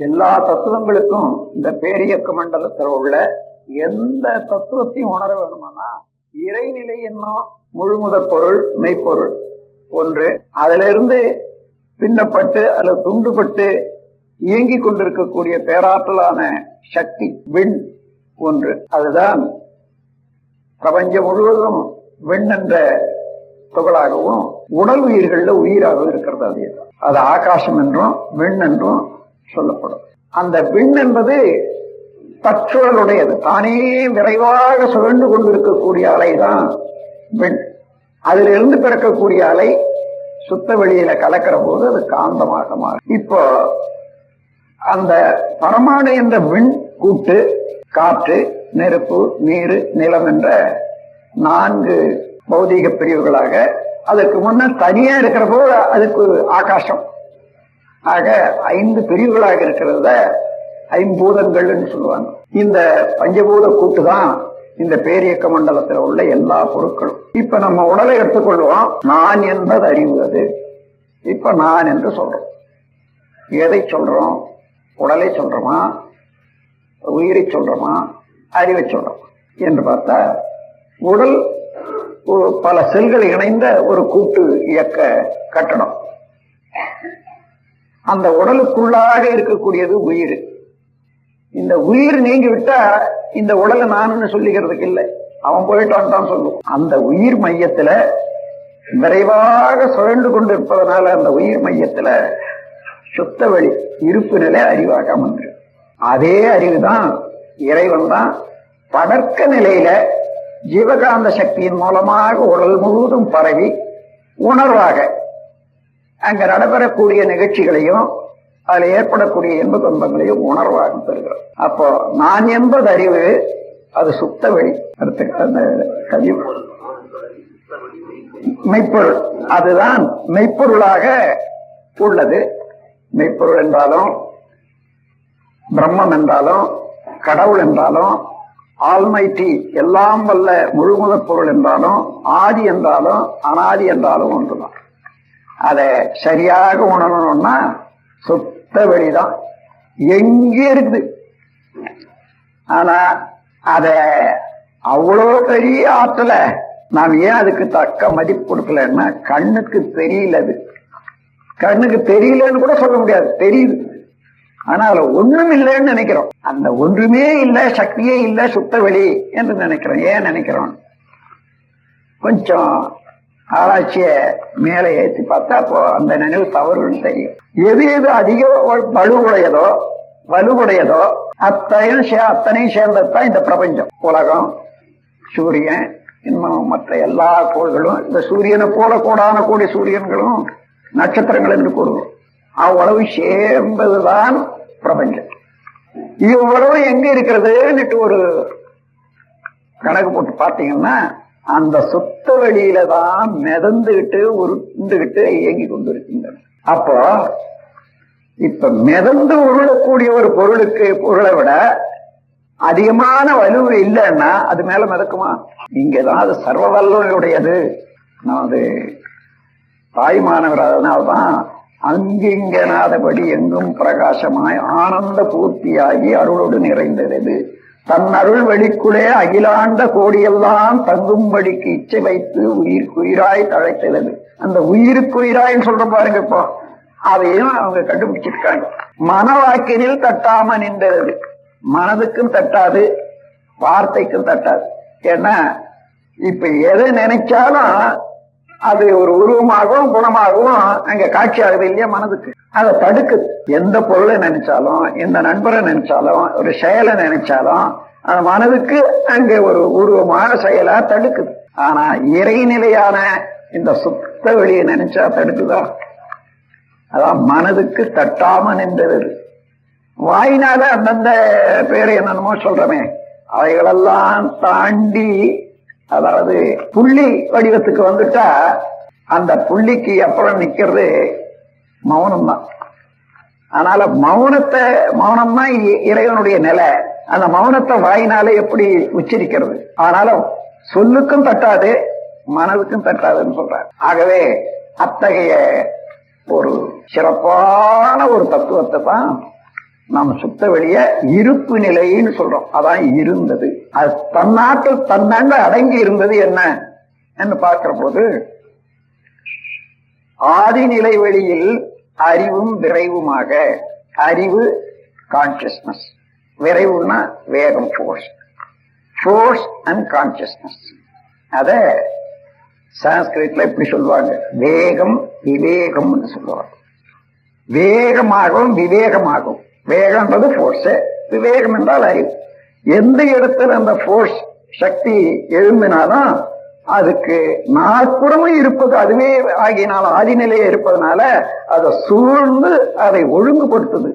எல்லா தத்துவங்களுக்கும் இந்த பேரியக்க மண்டலத்தில் உள்ள எந்த தத்துவத்தையும் உணர வேணுமானா இறைநிலை என்னும் முழுமுதற் பொருள் மெய்ப்பொருள் ஒன்று, அதிலிருந்து பின்னப்பட்டு அல்லது துண்டுபட்டு இயங்கி கொண்டிருக்கக்கூடிய பேராற்றலான சக்தி விண் ஒன்று. அதுதான் பிரபஞ்சம் முழுவதும் விண் என்ற துகளாகவும் உடல் உயிர்கள்ல உயிராகவும் இருக்கிறது. அதேதான், அது ஆகாசம் என்றும் விண் என்றும் சொல்லப்படும். அந்த விண் என்பது தற்சுழலுடையது, தானே விரைவாக சுழன்று கொண்டிருக்கக்கூடிய அலைதான் விண். அதிலிருந்து பிறக்கக்கூடிய அலை சுத்த வெளியில கலக்கிற போது அது காந்தமாக மாறும். இப்போ அந்த பரமாணு என்ற விண் கூட்டு காற்று, நெருப்பு, நீர், நிலம் என்ற 4 பௌதீக பிரிவுகளாக, அதற்கு முன்னர் தனியா இருக்கிற போது அதுக்கு ஆகாசம் ஆக 5 பிரிவுகளாக இருக்கிறத ஐம்பூதங்கள் சொல்லுவாங்க. இந்த பஞ்சபூத கூட்டு தான் இந்த பேரியக்க மண்டலத்தில் உள்ள எல்லா பொருட்களும். இப்ப நம்ம உடலை எடுத்துக்கொள்வோம். நான் என்பது அறிவு. அது இப்ப நான் என்று சொல்றோம். எதை சொல்றோம்? உடலை சொல்றோமா, உயிரை சொல்றோமா, அறிவை சொல்றோமா என்று பார்த்தா, உடல் பல செல்கள் இணைந்த ஒரு கூட்டு இயக்க கட்டணம். அந்த உடலுக்குள்ளாக இருக்கக்கூடியது உயிர். இந்த உயிர் நீங்கி விட்டா இந்த உடலை நான் சொல்லிக்கிறதுக்கு இல்லை, அவன் போயிட்டான் தான் சொல்லுவோம். அந்த உயிர் மையத்துல விரைவாக சுழண்டு கொண்டு இருப்பதனால அந்த உயிர் மையத்துல சுத்த வெளி இருப்பு நிலை அறிவாக அமர்ந்திருக்கு. அதே அறிவுதான் இறைவன் தான் படர்க்க நிலையில ஜீவகாந்த சக்தியின் மூலமாக உடல் முழுவதும் பரவி உணர்வாக அங்க நடைபெறக்கூடிய நிகழ்ச்சிகளையும் அதில் ஏற்படக்கூடிய இன்ப துன்பங்களையும் உணர்வாக பெறுகிறோம். அப்போ நான் என்பது அறிவு, அது சுத்த வெளி. மெய்ப்பொருள், அதுதான் மெய்ப்பொருளாக உள்ளது. மெய்ப்பொருள் என்றாலும், பிரம்மம் என்றாலும், கடவுள் என்றாலும், ஆல்மைட்டி எல்லாம் வல்ல முழுமுதற் பொருள் என்றாலும், ஆதி என்றாலும் அனாதி என்றாலும் ஒன்றுதான். அதை சரியாக உணரணும்னா சுத்த வெளிதான் எங்கே இருக்குது. ஆனா அத அவ்வளவு பெரிய ஆற்றல நாம் ஏன் அதுக்கு தக்க மதிப்பு கொடுக்கலன்னா, கண்ணுக்கு தெரியல. அது கண்ணுக்கு தெரியலன்னு கூட சொல்ல முடியாது, தெரியுது. ஆனா அதுல ஒண்ணும் இல்லைன்னு நினைக்கிறோம். அந்த ஒன்றுமே இல்லை, சக்தியே இல்லை, சுத்த வெளி என்று நினைக்கிறோம். ஏன் நினைக்கிறோம்? கொஞ்சம் ஆராய்ச்சிய மேலே ஏற்றி பார்த்தா அப்போ அந்த நினைவு தவறுன்னு தெரியும். எது எது அதிக வலுவுடையதோ அத்தனையும் சேர்ந்ததுதான் இந்த பிரபஞ்சம். உலகம், சூரியன், இன்னும் மற்ற எல்லா கோள்களும், இந்த சூரியனை போல கோடான கோடி சூரியன்களும் நட்சத்திரங்கள் என்று கூறுவோம். அவ்வளவு சேர்ந்ததுதான் பிரபஞ்சம். இவ்வளவு எங்க இருக்கிறதுன்னு ஒரு கணக்கு போட்டு பார்த்தீங்கன்னா, அந்த சுத்த வெளியில தான் மிதந்துகிட்டு உருண்டுகிட்டு இயங்கி கொண்டிருக்கின்றன. அப்போ இப்ப மிதந்து உருளக்கூடிய ஒரு பொருளை விட அதிகமான வலுவு இல்லைன்னா அது மேல மிதக்குமா? இங்கதான் அது சர்வ வல்லமையுடையது. நமது தாய்மானவர் அதனால்தான் அங்கிங்கனாதபடி எங்கும் பிரகாசமாய் ஆனந்த பூர்த்தியாகி அருளோடு நிறைந்தது. தன் அருள் வெளிக்குள்ளே அகிலாண்ட கோடியெல்லாம் தங்கும்படிக்கு இச்சை வைத்து உயிராய் தழைத்தது. அந்த உயிருக்குயிராய்ன்னு சொல்ற பாருங்க. இப்போ அதையும் அவங்க கண்டுபிடிச்சிருக்காங்க. மனவாக்கினில் தட்டாம நின்றது. மனதுக்கும் தட்டாது, வார்த்தைக்கும் தட்டாது. ஏன்னா இப்ப எதை நினைச்சாலும் அது ஒரு உருவமாகவும் குணமாகவும் அங்க காட்சி ஆகுது இல்லையா மனதுக்கு. அதை தடுக்குது. எந்த பொருளை நினைச்சாலும், எந்த நண்பரை நினைச்சாலும், ஒரு செயலை நினைச்சாலும் அந்த மனதுக்கு அங்க ஒரு உருவமான செயலா தடுக்குது. ஆனா இறைநிலையான இந்த சுத்த வெளியை நினைச்சா தடுக்குதா? அதான் மனதுக்கு தட்டாம நின்றது. வாயினால அந்தந்த பேரை என்னென்னமோ சொல்றமே, அவைகளெல்லாம் தாண்டி, அதாவது புள்ளி வடிவத்துக்கு வந்துட்டா அந்த புள்ளிக்கு அப்புறம் நிக்கிறது மௌனம் தான். அதனால மௌனம் தான் இறைவனுடைய நிலை. அந்த மௌனத்தை வாயினாலே எப்படி உச்சரிக்கிறது? அதனால சொல்லுக்கும் தட்டாது, மனதுக்கும் தட்டாதுன்னு சொல்றாரு. ஆகவே அத்தகைய ஒரு சிறப்பான ஒரு தத்துவத்தை தான் நம்ம சுத்த வெளிய இருப்பு நிலைன்னு சொல்றோம். அதான் இருந்தது. அது தன்னாட்டில் தன்னாண்ட அடங்கி இருந்தது என்ன என்று பார்க்கிற போது, ஆதிநிலை வெளியில் அறிவும் விரைவுமாக, அறிவு கான்சியஸ்னஸ், விரைவுனா வேகம், ஃபோர்ஸ் அண்ட் கான்சியஸ்னஸ். அத சான்ஸ்கிரிட்ல இப்படி சொல்லுவாங்க, வேகம் விவேகம்னு சொல்லுவாங்க. வேகமாகவும் விவேகமாகும். வேகம்ன்றது ஃபோர்ஸ், விவேகம் என்றால் அறிவு. எந்த இடத்துல அந்த ஃபோர்ஸ் சக்தி எழும்பினாலும் அதுக்கு நாற்புறமும் இருப்பது அதுவே ஆகினால, ஆதிநிலையே இருப்பதனால அதை சூழ்ந்து அதை ஒழுங்குபடுத்துது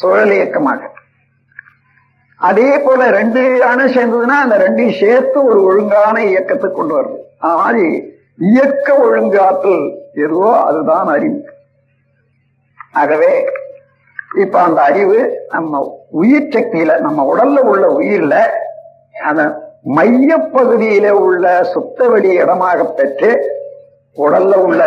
சுழல் இயக்கமாக. அதே போல ரெண்டு அணு சேர்ந்ததுன்னா அந்த ரெண்டையும் சேர்த்து ஒரு ஒழுங்கான இயக்கத்தை கொண்டு வருது. ஆனால் இயக்க ஒழுங்கு ஆற்றல் எதுவோ அதுதான் அறிவு. ஆகவே இப்ப அந்த அறிவு நம்ம உயிர் சக்தியில, நம்ம உடல்ல உள்ள உயிர்ல அந்த மைய பகுதியில உள்ள சுத்தவெளி இடமாக பெற்று உடல்ல உள்ள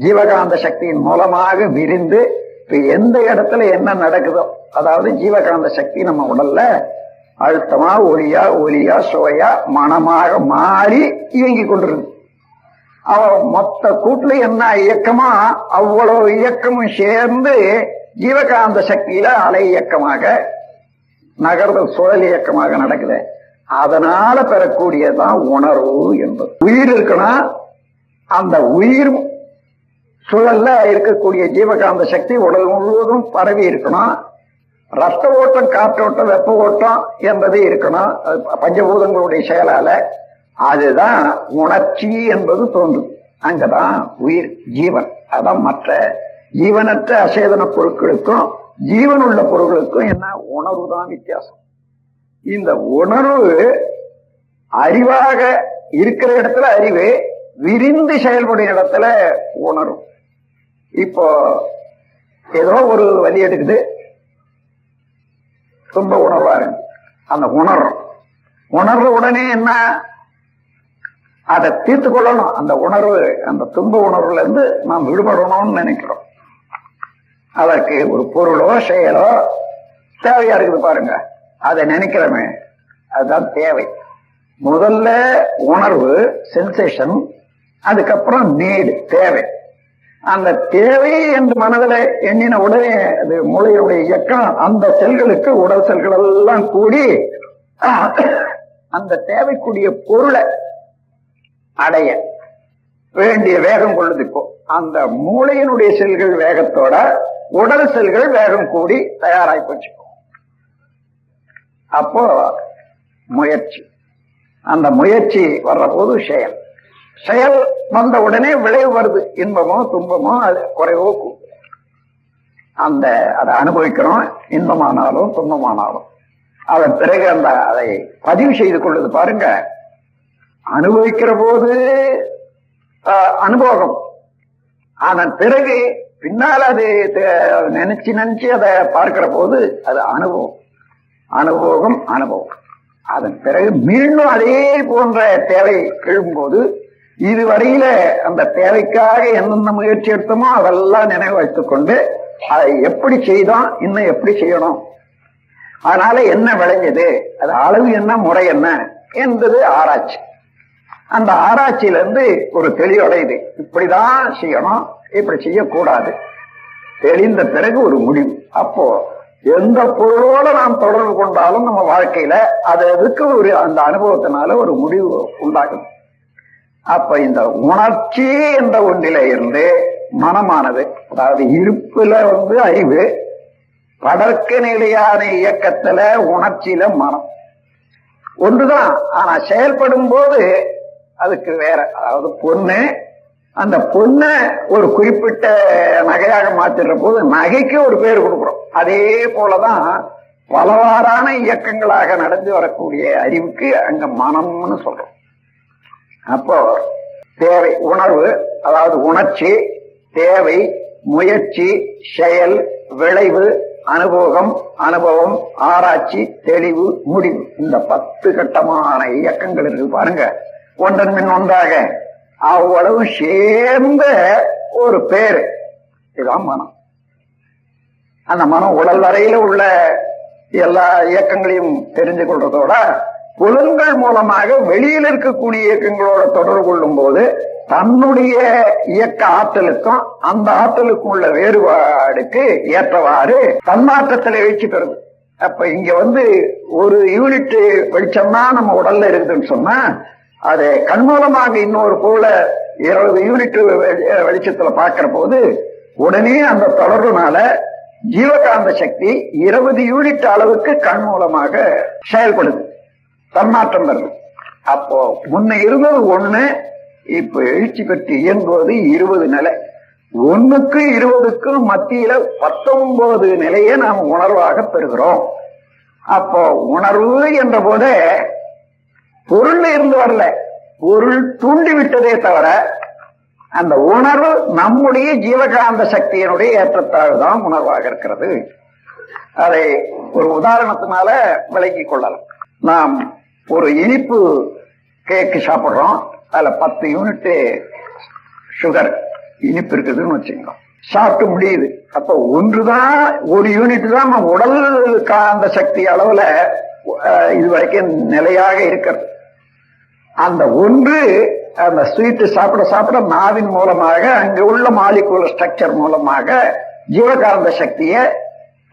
ஜீவகாந்த சக்தியின் மூலமாக விரிந்து இப்ப எந்த இடத்துல என்ன நடக்குதோ, அதாவது ஜீவகாந்த சக்தி நம்ம உடல்ல அழுத்தமா ஒலியா சுவையா மனமாக மாறி இயங்கி கொண்டிருக்கு. அவ மொத்த கூட்டுல என்ன இயக்கமா அவ்வளவு இயக்கமும் சேர்ந்து ஜீவகாந்த சக்தியில அலை இயக்கமாக நகர்தல் சுழல் இயக்கமாக நடக்குது. அதனால பெறக்கூடியதான் உணர்வு என்பது. உயிர் இருக்கணும், அந்த உயிர் சுழல்ல இருக்கக்கூடிய ஜீவகாந்த சக்தி உடல் முழுவதும் பரவி இருக்கணும். ரத்த ஓட்டம், காற்றோட்டம், வெப்ப ஓட்டம் என்பது இருக்கணும் பஞ்சபூதங்களுடைய செயலால. அதுதான் உணர்ச்சி என்பது தோன்றும். அங்கதான் உயிர் ஜீவன். அதான் மற்ற ஜீவனற்ற அசேதன பொருட்களுக்கும் ஜீவன் உள்ள பொருட்களுக்கும் என்ன உணர்வு தான் வித்தியாசம். இந்த உணர்வு அறிவாக இருக்கிற இடத்துல அறிவு, விரிந்து செயல்படும் இடத்துல உணர்வு. இப்போ ஏதோ ஒரு வலி எடுக்குது, துன்ப உணர்வா இருக்கு, அந்த உணர்வு உடனே என்ன, அதை தீர்த்து கொள்ளணும். அந்த உணர்வு, அந்த துன்ப உணர்வுல இருந்து நாம் விடுபடணும்னு நினைக்கிறோம். அதற்கு ஒரு பொருளோ செயலோ தேவையா இருக்குது பாருங்க, அதை நினைக்கிறோமே, அதுதான் தேவை. முதல்ல உணர்வு சென்சேஷன், அதுக்கப்புறம் நீடு தேவை. அந்த தேவை என்று மனதில் எண்ணின உடனே அது மூளையுடைய இயக்கம் அந்த செல்களுக்கு, உடல் செல்கள் எல்லாம் கூடி அந்த தேவைக்கூடிய பொருளை அடைய வேண்டிய வேகம் கொள்ளுது. இப்போ அந்த மூளையினுடைய செல்கள் வேகத்தோட உடல் செல்கள் வேகம் கூடி தயாராகி போச்சு. அப்போ முயற்சி, அந்த முயற்சி வர்ற போது செயல் வந்த உடனே விளைவு வருது. இன்பமோ துன்பமோ அது குறைவோ அதை அனுபவிக்கிறோம். இன்பமானாலும் துன்பமானாலும் அதன் பிறகு அதை பதிவு செய்து கொள்ளுது பாருங்க. அனுபவிக்கிற போது அனுபவம், அதன் பிறகு பின்னால் அது நினைச்சு அதை பார்க்கிற போது அது அனுபவம். அதன் பிறகு மீண்டும் அதே போன்ற தேவை எழும்போது இதுவரையில அந்த தேவைக்காக என்னென்ன முயற்சி எடுத்தோமோ அதெல்லாம் நினைவு வைத்துக் கொண்டு அதை எப்படி செய்தோம், இன்னும் எப்படி செய்யணும், அதனால என்ன விளைஞ்சது, அது அளவு என்ன, முறை என்ன என்பது ஆராய்ச்சி. அந்த ஆராய்ச்சியில இருந்து ஒரு தெளிவடையுது, இப்படிதான் செய்யணும், இப்படி செய்யக்கூடாது. தெளிந்த பிறகு ஒரு முடிவு. அப்போ எந்த பொருளோட நாம் தொடர்பு கொண்டாலும் நம்ம வாழ்க்கையில அதுக்கு ஒரு அந்த அனுபவத்தினால ஒரு முடிவு உண்டாகுது. அப்ப இந்த உணர்ச்சி என்ற ஒன்றில இருந்து மனமானது, அதாவது இருப்புல அறிவு, படர்க்க நிலையான இயக்கத்துல உணர்ச்சியில மனம் ஒன்றுதான். ஆனா செயல்படும் போது அதுக்கு வேற. அதாவது பொண்ணு, அந்த பொண்ணை ஒரு குறிப்பிட்ட நகையாக மாத்திடுற போது நகைக்கு ஒரு பேர் கொடுக்குறோம். அதே போலதான் பலவாறான இயக்கங்களாக நடந்து வரக்கூடிய அறிவுக்கு அங்க மனம்னு சொல்றோம். அப்போ தேவை, உணர்வு, அதாவது உணர்ச்சி, தேவை, முயற்சி, செயல், விளைவு, அனுபவம், ஆராய்ச்சி, தெளிவு, முடிவு. இந்த 10 கட்டமான இயக்கங்கள் இருக்கு பாருங்க, ஒன்றன் பின் ஒன்றாக அவ்வளவு சேர்ந்த ஒரு பேரு. இதுதான் மனம். அந்த மனம் உடல் வரையில உள்ள எல்லா இயக்கங்களையும் தெரிஞ்சு கொள்றதோட புலன்கள் மூலமாக வெளியில் இருக்கக்கூடிய இயக்கங்களோட தொடர்பு கொள்ளும் போது தன்னுடைய இயக்க ஆற்றலுக்கும் அந்த ஆற்றலுக்கும் உள்ள வேறுபாடுக்கு ஏற்றவாறு தன்மாற்றத்தில் எழுச்சி பெறுது. அப்ப இங்க ஒரு யூனிட் வெளிச்சம்னா நம்ம உடல்ல இருக்குதுன்னு சொன்னா அது கண் மூலமாக இன்னொரு பொருளை 20 யூனிட் வெளிச்சத்துல பாக்குற போது உடனே அந்த தொடர்புனால ஜீவகாந்த சக்தி 20 யூனிட் அளவுக்கு கண் மூலமாக செயல்படுது, தன்மாற்றம் வருது. அப்போ முன்ன இருந்தது 1, இப்ப எழுச்சி பெற்று இயங்குவது 20 நிலை. 1க்கு 20க்கும் மத்தியில 19 நிலையை நாம் உணர்வாக பெறுகிறோம். அப்போ உணர்வு என்ற போதே பொருள் இருந்து வரல, பொருள் தூண்டி விட்டதே தவிர அந்த உணர்வு நம்முடைய ஜீவகாந்த சக்தியினுடைய ஏற்றத்தாழ் தான் உணர்வாக இருக்கிறது. அதை ஒரு உதாரணத்தினால விளக்கிக் கொள்ளலாம். நாம் ஒரு இனிப்பு கேக்கு சாப்பிடுறோம், அதுல 10 யூனிட் சுகர் இனிப்பு இருக்குதுன்னு வச்சுக்கோங்க, சாப்பிட்டு முடியுது. அப்ப ஒரு யூனிட் தான் நம்ம உடல் காந்த சக்தி அளவுல இது வரைக்கும் நிலையாக இருக்கிறது. அந்த அந்த ஸ்வீட் சாப்பிட சாப்பிட நாவின் மூலமாக அங்க உள்ள மாலிகுலர் ஸ்ட்ரக்சர் மூலமாக ஜீவகாந்த சக்தியை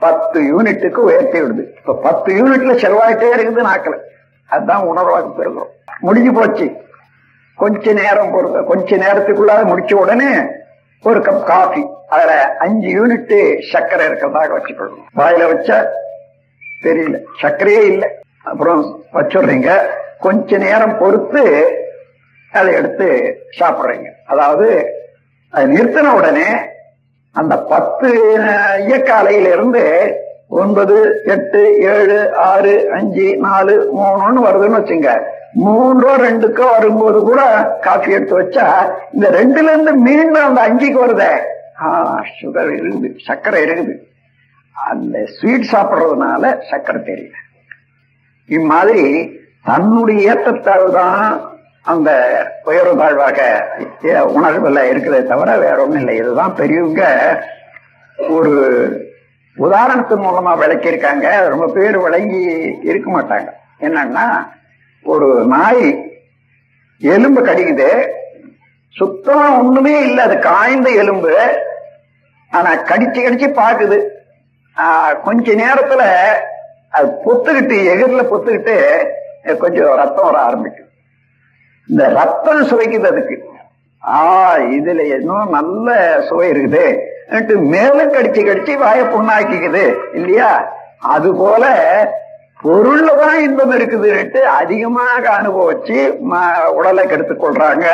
10 யூனிட்டுக்கு உயர்த்தி விடுது. இப்ப 10 யூனிட்ல செலவாயிட்டே இருக்குது நாக்கில். அதுதான் உணர்வாக பெறுகிறோம். முடிஞ்சு போச்சு. கொஞ்ச நேரத்துக்குள்ளாத முடிச்ச உடனே ஒரு கப் காஃபி, அதுல 5 யூனிட் சர்க்கரை இருக்கிறதாக வச்சுக்கொள்ளணும். வாயில வச்சா தெரியல, சர்க்கரையே இல்லை. அப்புறம் வச்சுடுறீங்க, கொஞ்ச நேரம் பொறுத்து அதை எடுத்து சாப்பிடுறீங்க. அதாவது அதை நிறுத்தின உடனே அந்த 10 இயக்க அலையிலிருந்து 9, 8, 7, 6, 5, 4, 3 வருதுன்னு வச்சுங்க. 3, 2 வரும்போது கூட காஃபி எடுத்து வச்சா இந்த 2ல இருந்து மீண்டும் அந்த 5க்கு வருதே, சுகர் இருக்குது, சர்க்கரை இருக்குது. அந்த ஸ்வீட் சாப்பிடுறதுனால சர்க்கரை தெரியல. இம்மாதிரி தன்னுடைய ஏற்றத்தாழ்வு தான் அந்த உயர்வு தாழ்வாக உணர்வுல இருக்கிறதே தவிர வேற ஒண்ணும் இல்லை. இதுதான் பெரியவங்க ஒரு உதாரணத்தின் மூலமா விளக்கியிருக்காங்க. ரொம்ப பேர் விளங்கி இருக்க மாட்டாங்க. என்னன்னா, ஒரு நாய் எலும்பு கடிக்குது, சுத்தமா ஒண்ணுமே இல்லை, அது காய்ந்த எலும்பு. ஆனா கடிச்சு பாக்குது. கொஞ்ச நேரத்துல அது பொத்துக்கிட்டு, எகிரில பொத்துக்கிட்டு கொஞ்சம் ரத்தம் வர ஆரம்பிக்கும். இந்த ரத்தம் சுவைக்குது அதுக்கு. இதுல இன்னும் நல்ல சுவை இருக்குது, மேலும் கடிச்சு வாய புண்ணாக்கிக்குது இல்லையா? அது போல பொருள்ல தான் இன்பம் இருக்குதுன்ட்டு அதிகமாக அனுபவிச்சு உடலை கெடுத்துக் கொள்றாங்க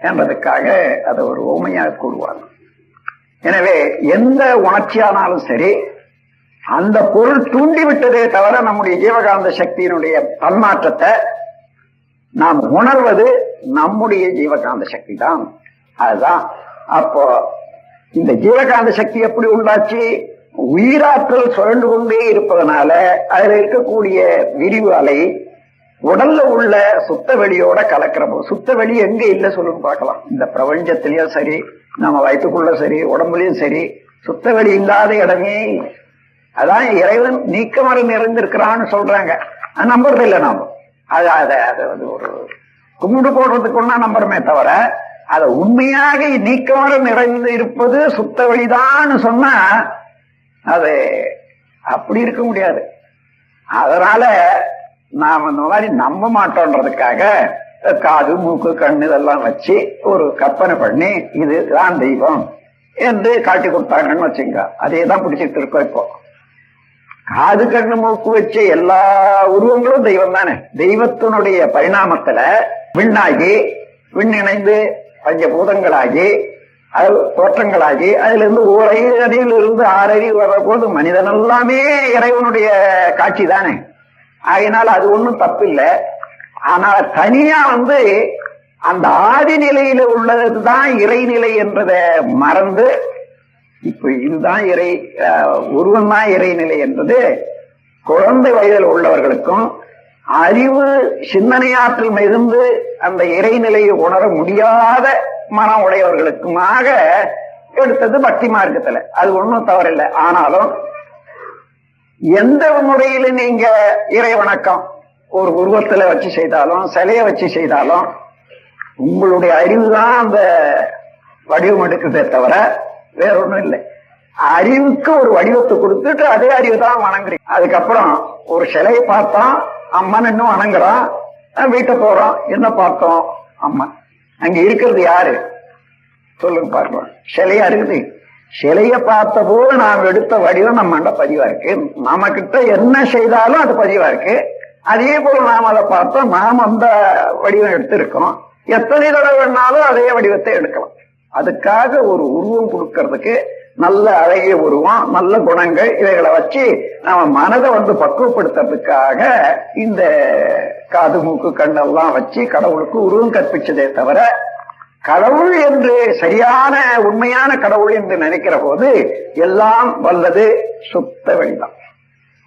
என்றதுக்காக அதை ஒரு உண்மையாக கூடுவாங்க. எனவே எந்த உணர்ச்சியானாலும் சரி, அந்த பொருள் தூண்டி விட்டதே தவிர நம்முடைய ஜீவகாந்த சக்தியினுடைய தன்மாற்றத்தை நாம் உணர்வது நம்முடைய ஜீவகாந்த சக்தி தான். அதுதான். அப்போ இந்த ஜீவகாந்த சக்தி எப்படி உண்டாச்சு? உயிராற்றல் சுழண்டு கொண்டே இருப்பதனால அதுல இருக்கக்கூடிய விரிவு அலை உடல்ல உள்ள சுத்த வெளியோட கலக்கிறப்போ, சுத்த வெளி எங்க இல்ல சொல்லுன்னு பார்க்கலாம். இந்த பிரபஞ்சத்திலயும் சரி, நம்ம வயிற்றுக்குள்ள சரி, உடம்புலயும் சரி, சுத்த வெளி இல்லாத இடமே. அதான் இறைவன் நீக்கமர நிறைந்திருக்கிறான்னு சொல்றாங்க. நம்புறது இல்லை நாம. அது ஒரு கும்பிடு போடுறதுக்கு ஒன்னா நம்புறமே தவிர, அதை உண்மையாக நீக்கமர நிறைந்து இருப்பது சுத்த வழிதான்னு சொன்னா அது அப்படி இருக்க முடியாது. அதனால நாம இந்த மாதிரி நம்ப மாட்டோன்றதுக்காக காது, மூக்கு, கண்ணு இதெல்லாம் வச்சு ஒரு கற்பனை பண்ணி இதுதான் தெய்வம் என்று காட்டி கொடுத்தாங்கன்னு வச்சுங்க. அதே தான் பிடிச்சிட்டு இருக்கோம். இப்போ காது, கண்ணு, மூக்கு வச்ச எல்லா உருவங்களும் தெய்வம் தானே. தெய்வத்தினுடைய பரிணாமத்துல விண்ணாகி, விண்ணிணைந்து பஞ்சபூதங்களாகி, அது தோற்றங்களாகி, அதுல இருந்து 1 அடியிலிருந்து 6 அடி வர்ற போது மனிதன் எல்லாமே இறைவனுடைய காட்சி தானே. ஆகினால அது ஒண்ணும் தப்பு இல்லை. ஆனா தனியா அந்த ஆதி நிலையில உள்ளதுதான் இறைநிலை என்றதை மறந்து இப்ப இதுதான் உருவம் தான் இறைநிலை என்பது குழந்தை வயதில் உள்ளவர்களுக்கும் அறிவு சிந்தனையாற்றல் மிகுந்து அந்த இறைநிலையை உணர முடியாத மனம் உடையவர்களுக்குமாக எடுத்தது பக்தி மார்க்கத்துல. அது ஒன்றும் தவறில்லை. ஆனாலும் எந்த முறையில நீங்க இறை வணக்கம் ஒரு உருவத்துல வச்சு செய்தாலும் சிலைய வச்சு செய்தாலும் உங்களுடைய அறிவு தான் அந்த வடிவம் எடுக்குதே தவிர வேற ஒண்ணும் இல்லை. அறிவுக்கு ஒரு வடிவத்தை கொடுத்துட்டு அதே அறிவு தான் வணங்குறீங்க. அதுக்கப்புறம் ஒரு சிலையை பார்த்தோம், அம்மன் இன்னும் வணங்குறோம், வீட்டை போறோம், என்ன பார்த்தோம்? அம்மன். அங்க இருக்கிறது யாரு சொல்லுங்க பார்க்கலாம். சிலையா இருக்குது. சிலைய பார்த்த போது நாம் எடுத்த வடிவம் நம்ம பதிவா இருக்கு. நம்ம கிட்ட என்ன செய்தாலும் அது பதிவா இருக்கு. அதே போல நாம் அதை பார்த்தோம், நாம் அந்த வடிவம் எடுத்திருக்கோம். எத்தனை தடவை வேணாலும் அதே வடிவத்தை எடுக்கலாம். அதுக்காக ஒரு உருவம் கொடுக்கறதுக்கு நல்ல அழகிய உருவம், நல்ல குணங்கள், இவைகளை வச்சு நம்ம மனதை பக்குவப்படுத்துறதுக்காக இந்த காது மூக்கு கண்ணெல்லாம் வச்சு கடவுளுக்கு உருவம் கற்பிச்சதே தவிர, கடவுள் என்று சரியான உண்மையான கடவுள் என்று நினைக்கிற போது எல்லாம் வல்லது சுத்த வெளிதான்.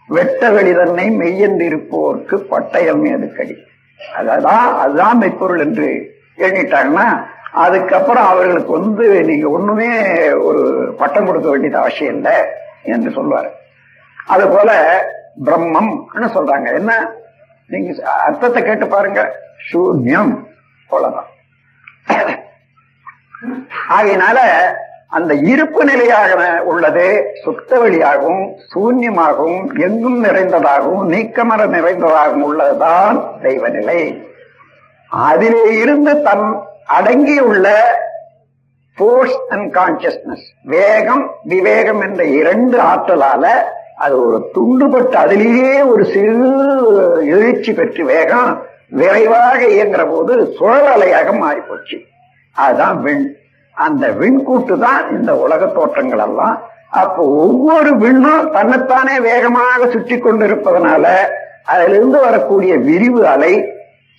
வெட்ட வெளி தன்னை மெய்யென்று இருப்போருக்கு பட்டயம் எதுக்கடி. அதுதான் மெய்ப்பொருள் என்று எண்ணிட்டாங்கன்னா அதுக்கப்புறம் அவர்களுக்கு நீங்க ஒண்ணுமே ஒரு பட்டம் கொடுக்க வேண்டியது அவசியம் இல்லை என்று சொல்லுவாரு. அது போல பிரம்மம் சொல்றாங்க. என்ன நீங்க அர்த்தத்தை கேட்டு பாருங்க, சூன்யம் போலதான். ஆகையினால அந்த இருப்பு நிலையாக உள்ளது சுத்த வெளியாகவும் சூன்யமாகவும் எங்கும் நிறைந்ததாகவும் நீக்கமர நிறைந்ததாகவும் உள்ளதுதான் தெய்வ நிலை. அதிலே இருந்து தன் அடங்கியுள்ள ஃபோர்ஸ் அண்ட் கான்சியஸ்னஸ், வேகம் விவேகம் என்ற இரண்டு ஆற்றலால அது ஒரு துண்டுபட்டு அதிலேயே ஒரு சிறு எழுச்சி பெற்று வேகம் விரைவாக இயங்குற போது சுழல் அலையாக மாறி போச்சு. அதுதான் விண். அந்த விண்கூட்டு தான் இந்த உலக தோற்றங்கள் எல்லாம். அப்போ ஒவ்வொரு விண்ணும் தன்னைத்தானே வேகமாக சுற்றி கொண்டிருப்பதனால அதிலிருந்து வரக்கூடிய விரிவு அலை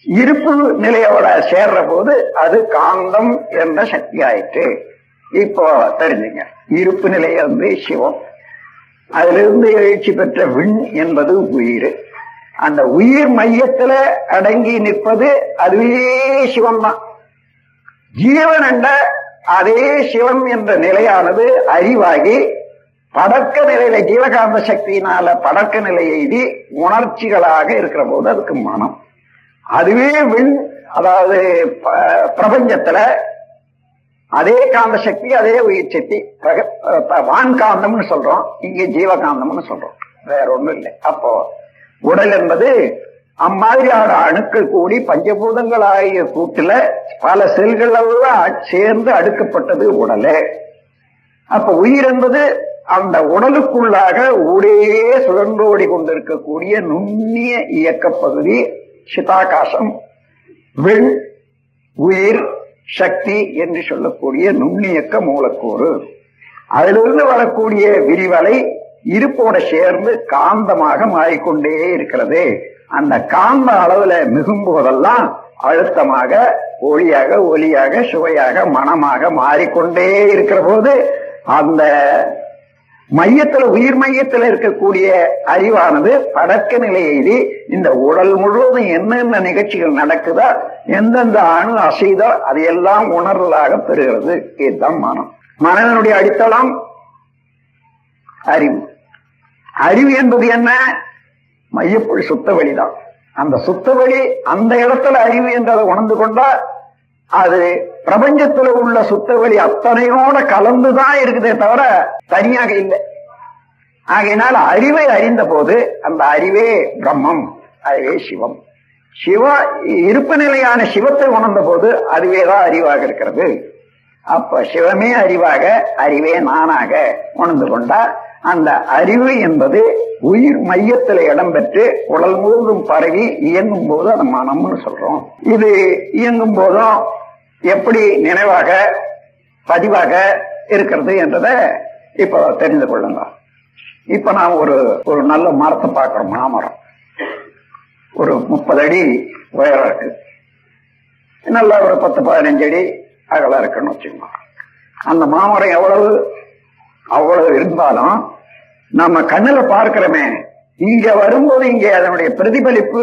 இருப்பு நிலையோட சேர்ற போது அது காந்தம் என்ற சக்தி ஆயிற்று. இப்போ தெரிஞ்சுங்க, இருப்பு நிலை சிவம், அதிலிருந்து எழுச்சி பெற்ற விண் என்பது உயிர். அந்த உயிர் மையத்துல அடங்கி நிற்பது அதுவே சிவம் தான். ஜீவன் என்ற அதே சிவம் என்ற நிலையானது அறிவாகி படக்க நிலையில ஜீவகாந்த சக்தியினால படக்க நிலை எய்தி உணர்ச்சிகளாக இருக்கிற போது அதுக்கு மனம். அதுவே விண், அதாவது பிரபஞ்சத்துல அதே காந்த சக்தி, அதே உயிர் சக்தி. வான்காந்தம்னு சொல்றோம், இங்கே ஜீவகாந்தம்னு சொல்றோம், வேற ஒண்ணும் இல்லை. அப்போ உடல் என்பது அம்மாதிரியான அணுக்கள் கூடி பஞ்சபூதங்கள் ஆகிய கூட்டுல பல செல்கள் எல்லாம் சேர்ந்து அடுக்கப்பட்டது உடலே. அப்ப உயிர் என்பது அந்த உடலுக்குள்ளாக ஊடே சுழன்றோடி கொண்டிருக்கக்கூடிய நுண்ணிய இயக்க பகுதி சிதாகாசம், விண், உயிர், சக்தி என்று சொல்லக்கூடிய நுண்ணியக்க மூலக்கூறு. அதிலிருந்து வரக்கூடிய விரிவலை இருப்போட சேர்ந்து காந்தமாக மாறிக்கொண்டே இருக்கிறது. அந்த காந்த அளவுல மிகும் போதெல்லாம் அழுத்தமாக ஒளியாக ஒலியாக சுவையாக மனமாக மாறிக்கொண்டே இருக்கிற போது அந்த மையத்துல உயிர் மையத்துல இருக்கக்கூடிய அறிவானது படக்க நிலையெய்தி இந்த உடல் முழுவதும் என்னென்ன நிகழ்ச்சிகள் நடக்குதோ, எந்தெந்த அணு அசைதோ அதையெல்லாம் உணர்வதாக பெறுகிறது. இதுதான் மனம். மனதனுடைய அடித்தளம் அறிவு. அறிவு என்பது என்ன? மையப்புள் சுத்த வெளிதான். அந்த சுத்த வெளி அந்த இடத்துல அறிவு என்றதை உணர்ந்து கொண்டா அது பிரபஞ்சத்துல உள்ள சுத்த வெளி அத்தனையோட கலந்துதான் இருக்குதே தவிர தனியாக இல்லை. ஆகையினால் அறிவை அறிந்த போது அந்த அறிவே பிரம்மம், அதுவே சிவம். இருப்பு நிலையான சிவத்தை உணர்ந்த போது அதுவேதான் அறிவாக இருக்கிறது. அப்ப சிவமே அறிவாக, அறிவே நானாக உணர்ந்து கொண்டா அந்த அறிவு என்பது உயிர் மையத்தில் இடம்பெற்று உடல் முழுவதும் பரவி இயங்கும் போது அது மனம்னு சொல்றோம். இது இயங்கும் போதும் எப்படி நினைவாக பதிவாக இருக்கிறது என்றதை இப்ப தெரிந்து கொள்ளுங்க. இப்ப நாம் ஒரு நல்ல மரத்தை பார்க்கிறோம். மாமரம் ஒரு 30 அடி உயரம் இருக்கு, நல்ல ஒரு 10-15 அடி அகலம் இருக்குன்னு வச்சுக்கோங்க. அந்த மாமரம் அவ்வளவு இருந்தாலும் நம்ம கண்ணுல பார்க்கிறோமே, இங்க வரும்போது இங்க அதனுடைய பிரதிபலிப்பு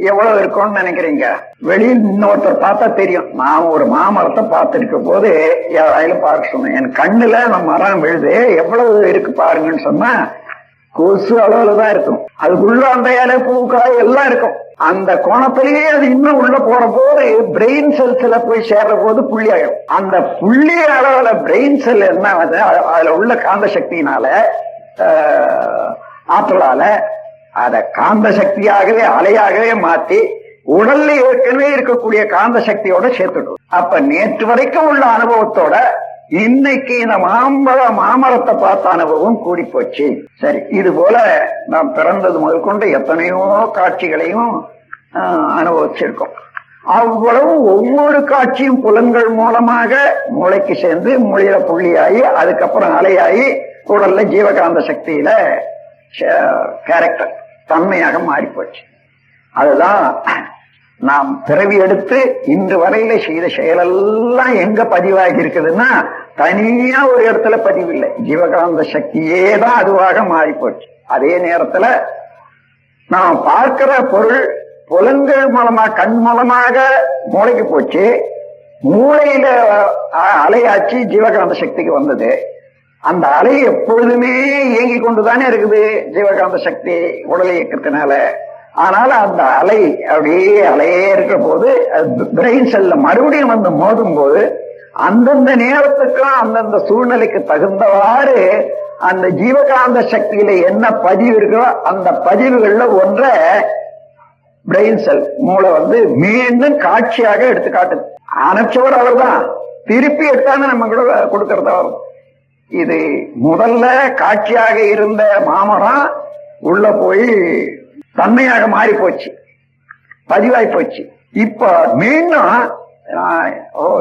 எவ்வளவு இருக்கும்னு நினைக்கிறீங்க? வெளியில் இன்னொருத்தர் பார்த்தா தெரியும். நான் ஒரு மாமரத்தை பார்த்துருக்க போது யாராயிலும் பார்க்க சொன்னேன், என் கண்ணுல நம்ம மரம் விழுது எவ்வளவு இருக்கு பாருங்கன்னு சொன்னா கொசு அளவுலதான் இருக்கும். அதுக்குள்ள அந்த இலை பூக்காய் எல்லாம் இருக்கும். அந்த கோணத்திலேயே அது இன்னும் உள்ள போற போது பிரெயின் செல்ஸ்ல போய் சேர்ற போது புள்ளி ஆகும். அந்த புள்ளி அளவுல பிரெயின் செல் என்ன அதுல உள்ள காந்த சக்தியினால ஆற்றலால அத காந்த சக்தியாகவே அலையாகவே மாத்தி உடல்ல ஏற்கனவே இருக்கக்கூடிய காந்த சக்தியோட சேர்த்துடும். அப்ப நேற்று வரைக்கும் உள்ள அனுபவத்தோட இன்னைக்கு இந்த மாமரத்தை பார்த்த அனுபவம் கூடி போச்சு. சரி, இது போல நாம் பிறந்தது முதல் கொண்டு எத்தனையோ காட்சிகளையும் அனுபவிச்சிருக்கோம். அவ்வளவு ஒவ்வொரு காட்சியும் புலன்கள் மூலமாக மூளைக்கு சேர்ந்து மூளையில புள்ளியாகி அதுக்கப்புறம் அலையாகி உடல்ல ஜீவகாந்த சக்தியில கேரக்டர் தன்மையாக மாறி போச்சு. அதுதான் நாம் பிறவி எடுத்து இன்று வரையில செய்த செயலெல்லாம் எங்க பதிவாகி இருக்குதுன்னா தனியா ஒரு இடத்துல பதிவு இல்லை. ஜீவகாந்த சக்தியே தான் அதுவாக மாறி போச்சு. அதே நேரத்துல நாம் பார்க்கிற பொருள் புலன்கள் மூலமா கண் மூலமாக மூளைக்கு போச்சு. மூளையில அலையாச்சு ஜீவகாந்த சக்திக்கு வந்தது. அந்த அலை எப்பொழுதுமே இயங்கி கொண்டுதானே இருக்குது ஜீவகாந்த சக்தி உடல் இயக்கத்தினால. ஆனால் அந்த அலை அப்படியே அலையே இருக்கிற போது பிரெயின் செல்ல மறுபடியும் வந்து மோதும் போது அந்தந்த நேரத்துக்கும் அந்தந்த சூழ்நிலைக்கு தகுந்தவாறு அந்த ஜீவகாந்த சக்தியில என்ன பதிவு இருக்கோ அந்த பதிவுகள்ல ஒன்றை பிரெயின் செல் மூளை வந்து மீண்டும் காட்சியாக எடுத்து காட்டுது. அனுப்பிச்சவர் அவர் தான், திருப்பி எடுத்தாங்க நம்ம கூட கொடுக்கறதா வரும். இது முதல்ல காட்சியாக இருந்த மாமரம் உள்ள போய் தன்மையாக மாறி போச்சு, பதிவாய் போச்சு. இப்ப மீண்டும்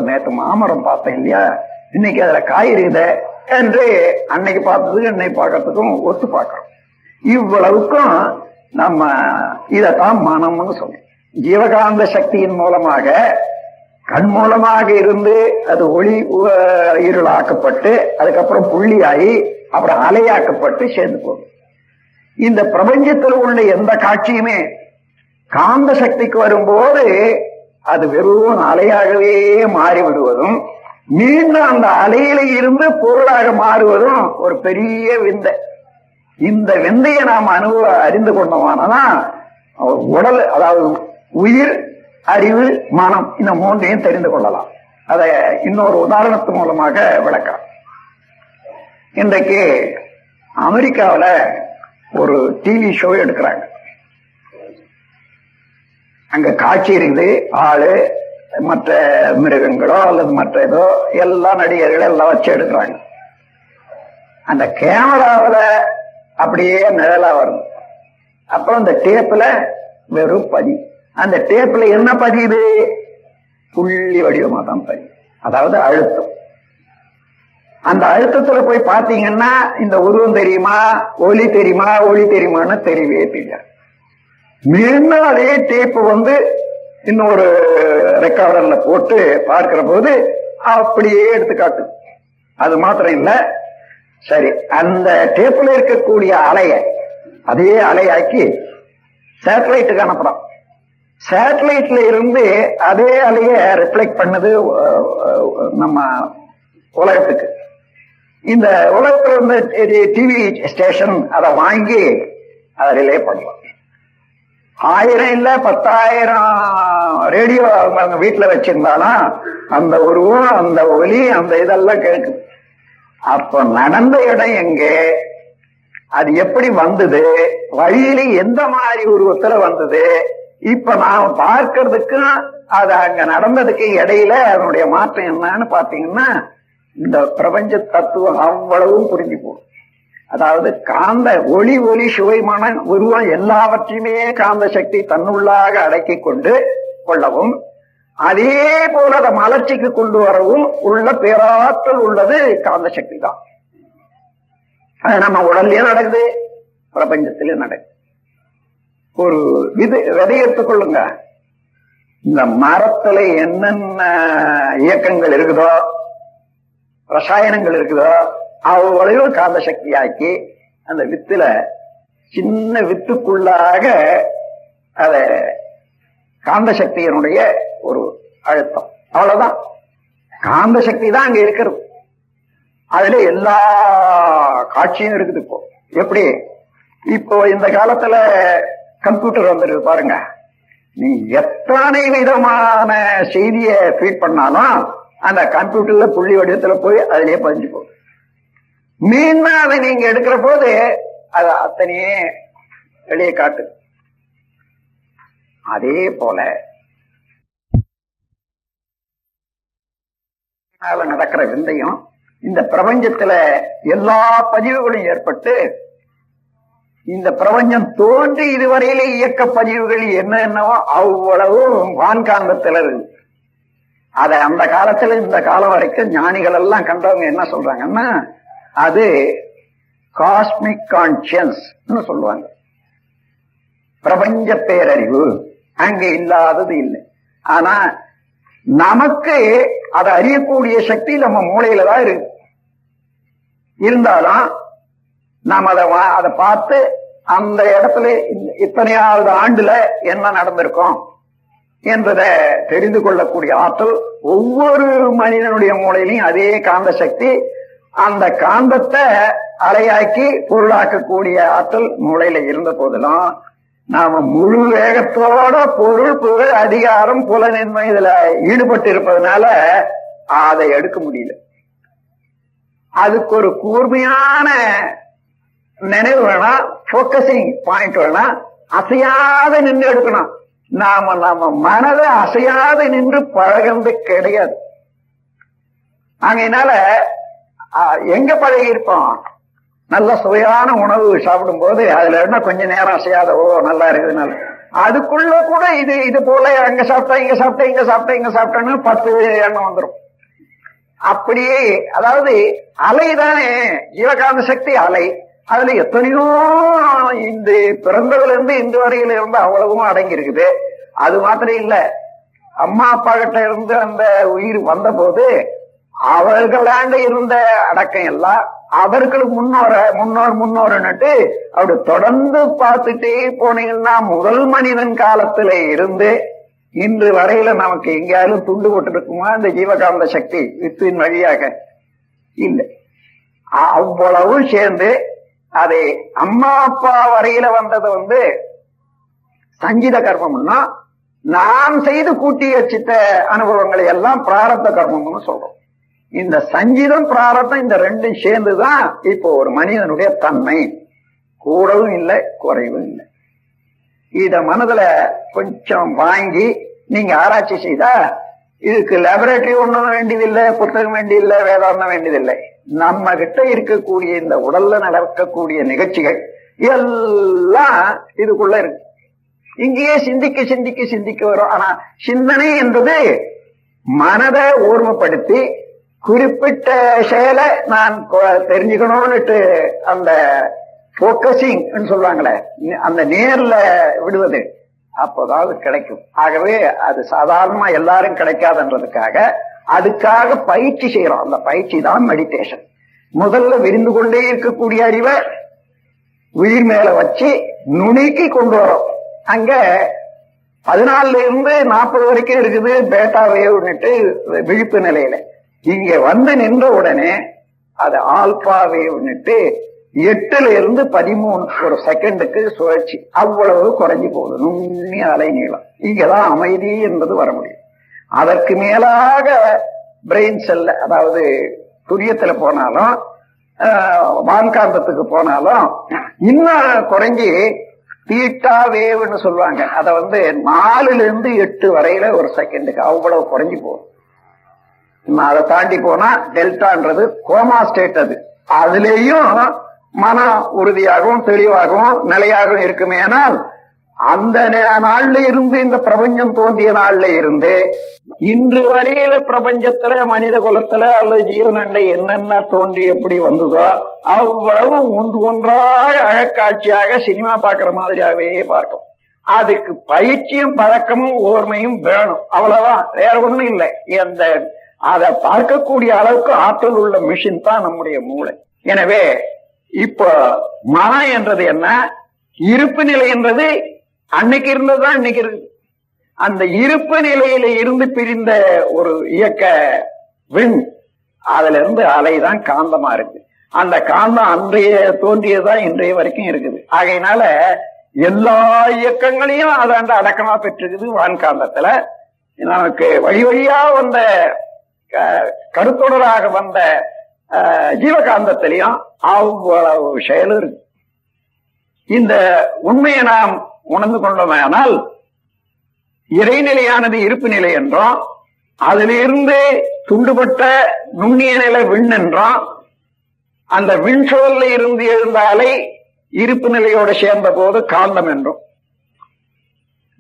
நேற்று மாமரம் பார்த்தேன் இல்லையா, இன்னைக்கு அதுல காய் இருக்குது என்று அன்னைக்கு பார்த்ததுக்கு இன்னைக்கு பார்க்கறதுக்கும் ஒத்து பார்க்கிறோம். இவ்வளவுக்கும் நம்ம இதத்தான் மனம்னு சொல்றோம். ஜீவகாந்த சக்தியின் மூலமாக கண் மூலமாக இருந்து அது ஒளி இருளாக்கப்பட்டு அதுக்கப்புறம் புள்ளியாகி அப்புறம் அலையாக்கப்பட்டு சேர்ந்து போகும். இந்த பிரபஞ்சத்தில் உள்ள எந்த காட்சியுமே காந்த சக்திக்கு வரும்போது அது வெறும் அலையாகவே மாறிவிடுவதும் மீண்டும் அந்த அலையில இருந்து பொருளாக மாறுவதும் ஒரு பெரிய விந்தை. இந்த விந்தையை நாம் அறிந்து கொண்டோமானா உடல், அதாவது உயிர், அறிவு, மனம், இந்த மூன்றையும் தெரிந்து கொள்ளலாம். அதை இன்னொரு உதாரணத்து மூலமாக விளக்கலாம். இன்றைக்கு அமெரிக்காவில் ஒரு டிவி ஷோ எடுக்கிறாங்க. அங்க காட்சி இருக்குது, ஆளு மற்ற மிருகங்களோ அல்லது மற்ற ஏதோ எல்லா நடிகர்களும் எல்லாம் வச்சு எடுக்கிறாங்க. அந்த கேமராவில அப்படியே நிழலா வருது. அப்புறம் அந்த டேப்ல வெறும் பதிவு. அந்த டேப்ல என்ன பதியுது? புள்ளி வடிவமா தான் பதிவு, அதாவது அழுத்தம். அந்த அழுத்தத்துல போய் பாத்தீங்கன்னா இந்த உருவம் தெரியுமா, ஒலி தெரியுமா, ஒளி தெரியுமான்னு தெரியவே தெரியாது. மீண்டும் அதே டேப் வந்து இன்னொரு ரெக்கார்டர்ல போட்டு பார்க்கிற போது அப்படியே எடுத்து காட்டு. அது மாத்திரம் இல்ல, சரி, அந்த டேப்ல இருக்கக்கூடிய அலைய அதே அலையாக்கி சேட்டலைட்டுக்கு அனுப்புறோம். சேட்டலைட்ல இருந்து அதே அலைய ரிஃப்ளெக்ட் பண்ணது நம்ம உலகத்துக்கு. இந்த உலகத்துல இருந்து டிவி ஸ்டேஷன் அதை வாங்கி அதை ரிலே பண்ணலாம். 1000 இல்ல 10,000 ரேடியோ அவங்க வீட்டுல வச்சிருந்தாலும் அந்த உருவம், அந்த ஒலி, அந்த இதெல்லாம் கேட்குது. அப்ப நடந்த இடம் எங்க, அது எப்படி வந்தது, வழியில எந்த மாதிரி உருவத்துல வந்தது, இப்ப நாம பார்க்கறதுக்கும் அது அங்க நடந்ததுக்கு இடையில அதனுடைய மாற்றம் என்னன்னு பாத்தீங்கன்னா இந்த பிரபஞ்ச தத்துவம் அவ்வளவும் புரிஞ்சு போகும். அதாவது காந்த ஒளி, சுவைமான உருவம் எல்லாவற்றையுமே காந்த சக்தி தன்னுள்ளாக அடக்கி கொண்டு கொள்ளவும், அதே போல அதை மலர்ச்சிக்கு கொண்டு வரவும் உள்ள பேராற்றல் உள்ளது காந்த சக்தி தான். அது நம்ம உடல்லயே நடக்குது, பிரபஞ்சத்திலே நடக்குது. ஒரு விதை எடுத்துக்கொள்ளுங்க. இந்த மரத்துல என்னென்ன இயக்கங்கள் இருக்குதோ, ரசாயனங்கள் இருக்குதோ, அவ்வளவு காந்த சக்தி ஆக்கி அந்த வித்துல சின்ன வித்துக்குள்ளாக அத காந்த சக்தியினுடைய ஒரு அழுத்தம், அவ்வளவுதான். காந்த சக்தி தான் அங்க இருக்கிறது. அதுல எல்லா காட்சியும் இருக்குது. இப்போ எப்படி இப்போ இந்த காலத்துல கம்ப்யூட்டர் வந்துருக்கு பாருங்க. நீ எத்தனை விதமான செய்தியை ஃபீட் பண்ணாலும் அந்த கம்ப்யூட்டர்ல புள்ளி வடிவத்துல போய் அதிலேயே பதிஞ்சு போகும். மீண்டும் அதை நீங்க எடுக்கிற போது அது அத்தனையே வெளியே காட்டு. அதே போல நடக்கிற விந்தையும் இந்த பிரபஞ்சத்துல எல்லா பதிவுகளும் ஏற்பட்டு இந்த பிரபஞ்சம் தோன்றி இதுவரையிலே இயக்க பதிவுகள் என்னவோ அவ்வளவு வான்காந்தத்தில் இருக்கு. அத அந்த காலத்துல இந்த காலம் வரைக்கும் ஞானிகள் எல்லாம் கண்டவங்க என்ன சொல்றாங்கன்னா அது காஸ்மிக் கான்சியன்ஸ் சொல்லுவாங்க. பிரபஞ்ச பேரறிவு அங்க இல்லாதது இல்லை. ஆனா நமக்கு அதை அறியக்கூடிய சக்தி நம்ம மூளையில தான் இருக்கு. இருந்தாலும் நாம் அதை பார்த்து அந்த இடத்துல இத்தனையாவது ஆண்டுல என்ன நடந்திருக்கும் என்பதை தெரிந்து கொள்ளக்கூடிய ஆற்றல் ஒவ்வொரு மனிதனுடைய மூளையிலையும் அதே காந்த சக்தி, அந்த காந்தத்தை அலையாக்கி பொருளாக்கக்கூடிய ஆற்றல் மூளையில இருந்த போதிலும் நாம முழு வேகத்தோட பொருள் புகழ் அதிகாரம் புலனின்மை இதுல ஈடுபட்டு இருப்பதனால அதை எடுக்க முடியல. அதுக்கு ஒரு கூர்மையான நினைவு வேணா, போக்கசிங் பாயிண்ட் வேணா, அசையாத நின்று எடுக்கணும். நாம மனதை அசையாத நின்று பழகிறது கிடையாது. அதனால எங்க பழகி இருப்போம், நல்ல சுவையான உணவு சாப்பிடும் போது அதுல என்ன கொஞ்ச நேரம் அசையாத ஓ நல்லா இருக்குதுனால அதுக்குள்ள கூட இது போல அங்க சாப்பிட்டா இங்க சாப்பிட்டேன் இங்க சாப்பிட்டேன் இங்க சாப்பிட்டேன்னு 10 எண்ணம் வந்துடும். அப்படியே அதாவது அலைதானே ஜீவகாந்த சக்தி அலை. அதுல எத்தனையோ இந்த பிறந்ததுல இருந்து இந்த வரையில இருந்து அவ்வளவும் அடங்கி இருக்குது. அது மாத்திரம் இல்ல, அம்மா அப்பா கிட்ட இருந்து அந்த உயிர் வந்த போது அவர்களாண்ட இருந்த அடக்கம் எல்லாம் அவர்களுக்கு முன்னோருன்னுட்டு அப்படி தொடர்ந்து பார்த்துட்டே போனீங்கன்னா முதல் மனிதன் காலத்துல இருந்து இன்று வரையில நமக்கு எங்கேயாலும் துண்டு போட்டு இருக்குமா இந்த ஜீவகாந்த சக்தி வித்தின் வழியாக இல்லை. அவ்வளவு சேர்ந்து அதை அம்மா அப்பா வரையில வந்தது சஞ்சித கர்மம்னா நாம் செய்து கூட்டி வச்சிட்ட அனுபவங்களை எல்லாம் பிராரப்த கர்மம்னு சொல்றோம். இந்த சஞ்சிதம் பிராரப்தம் இந்த ரெண்டும் சேர்ந்துதான் இப்போ ஒரு மனிதனுடைய தன்மை. கூடவும் இல்லை குறைவும் இல்லை. இத மனதுல கொஞ்சம் வாங்கி நீங்க ஆராய்ச்சி செய்தா இதுக்கு லேபரேட்டரி ஒண்ணும் வேண்டியதில்லை, புத்தகம் வேண்டியதில்லை, வேதாந்தம் வேண்டியதில்லை. நம்ம கிட்ட இருக்கக்கூடிய இந்த உடல்ல நடக்கக்கூடிய நிகழ்ச்சிகள் எல்லாம் இதுக்குள்ள இருக்கு. இங்கேயே சிந்திக்க சிந்திக்க சிந்திக்க வரும். ஆனா சிந்தனை என்பது மனதை ஓர்மைப்படுத்தி குறிப்பிட்ட செயலை நான் தெரிஞ்சுக்கணும்னுட்டு அந்த போக்கசிங் சொல்லுவாங்களே அந்த நேர்ல விடுவது அப்போதாவது கிடைக்கும். ஆகவே அது சாதாரணமா எல்லாரும் கிடைக்காதுன்றதுக்காக அதுக்காக பயிற்சி செய்யறோம். அந்த பயிற்சி தான் மெடிடேஷன். முதல்ல விரிந்து கொண்டே இருக்கக்கூடிய அறிவை உயிர் மேல வச்சு நுணுக்கி கொண்டு வரோம். அங்க 14 இருந்து 40 வரைக்கும் இருக்குது பேட்டா வேவ்னுட்டு விழிப்பு நிலையில. இங்க நின்ற உடனே அது ஆல்பா வேவ்னுட்டு 8 இருந்து 13 ஒரு செகண்டுக்கு சுழற்சி அவ்வளவு குறைஞ்சி போகுது. நுண்ணிய அலை நீளம். இங்கதான் அமைதி என்பது வர முடியும். அதற்கு மேலாக பிரெயின் செல்ல அதாவது துரியத்துல போனாலும் வான்காந்தத்துக்கு போனாலும் இன்னும் குறைஞ்சி தீட்டா வேவ்னு சொல்லுவாங்க. அத 4 இருந்து 8 வரையில ஒரு செகண்டுக்கு அவ்வளவு குறைஞ்சி போகும். அதை தாண்டி போனா டெல்டான்றது கோமா ஸ்டேட். அதுலேயும் மன உறுதியாகவும் தெளிவாகவும் நிலையாகவும் இருக்குமே. ஆனால் அந்த நாள்ல இருந்து இந்த பிரபஞ்சம் தோன்றிய நாள்ல இருந்து இன்று வரையில பிரபஞ்சத்துல மனித குலத்துல அல்லது ஜீவனண்டை என்னென்ன தோன்றி எப்படி வந்ததோ அவ்வளவு ஒன்றாக அழக்காட்சியாக சினிமா பார்க்கிற மாதிரியாகவே பார்க்கும். அதுக்கு பயிற்சியும் பழக்கமும் ஓர்மையும் வேணும். அவ்வளவுதான், வேற ஒண்ணும் இல்லை. அந்த அதை பார்க்கக்கூடிய அளவுக்கு ஆற்றல் உள்ள மிஷின் தான் நம்முடைய மூளை. எனவே இப்போ மனம் என்றது என்ன, இருப்பு நிலை என்றது அன்னைக்கு இருந்ததுதான் இன்னைக்கு இருக்கு. அந்த இருப்பு நிலையில இருந்து பிரிந்த ஒரு இயக்க விண், அதுல இருந்து அலைதான் காந்தமா இருக்கு. அந்த காந்தம் அன்றைய தோன்றியதான் இன்றைய வரைக்கும் இருக்குது. ஆகையினால எல்லா இயக்கங்களையும் அதாண்ட அடக்கமா பெற்றிருக்குது வான்காந்தத்துல. நமக்கு வழி வழியா வந்த கருத்தொடராக வந்த ஜீவகாந்தத்திலையும் அவ்வளவு செயலும் இருக்கு. இந்த உண்மையை நாம் உணர்ந்து கொண்டோமானால் இறைநிலையானது இருப்பு நிலை என்றோம், அதிலிருந்து துண்டுபட்ட நுண்ணிய நிலை விண் என்றோம், அந்த விண் சுழல்ல இருந்து எழுந்த அலை இருப்பு நிலையோடு சேர்ந்த போது காந்தம் என்றும்,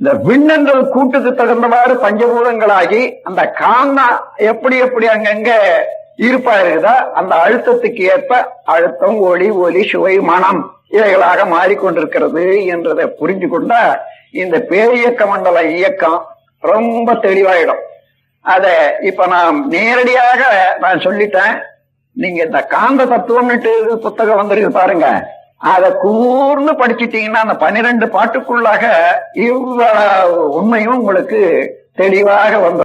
இந்த விண்ணென்றது கூட்டுக்கு தகுந்தவாறு பஞ்சபூதங்களாகி அந்த காந்தம் எப்படி எப்படி அங்கங்க இருப்பா இருக்குதா அந்த அழுத்தத்துக்கு ஏற்ப அழுத்தம், ஒளி, ஒலி, சுவை, மனம் இவைகளாக மாறிக்கொண்டிருக்கிறது என்றதை புரிஞ்சு கொண்டா இந்த பேரியக்க மண்டல இயக்கம் ரொம்ப தெளிவாயிடும். அத இப்ப நான் நேரடியாக நான் சொல்லிட்டேன். நீங்க இந்த காந்த தத்துவம்னுட்டு புத்தகம் வந்திருக்கு பாருங்க, அதை கூர்ந்து படிச்சுட்டீங்கன்னா அந்த 12 பாட்டுக்குள்ளாக இவ்வளவு உண்மையும் உங்களுக்கு தெளிவாக வந்துடும்.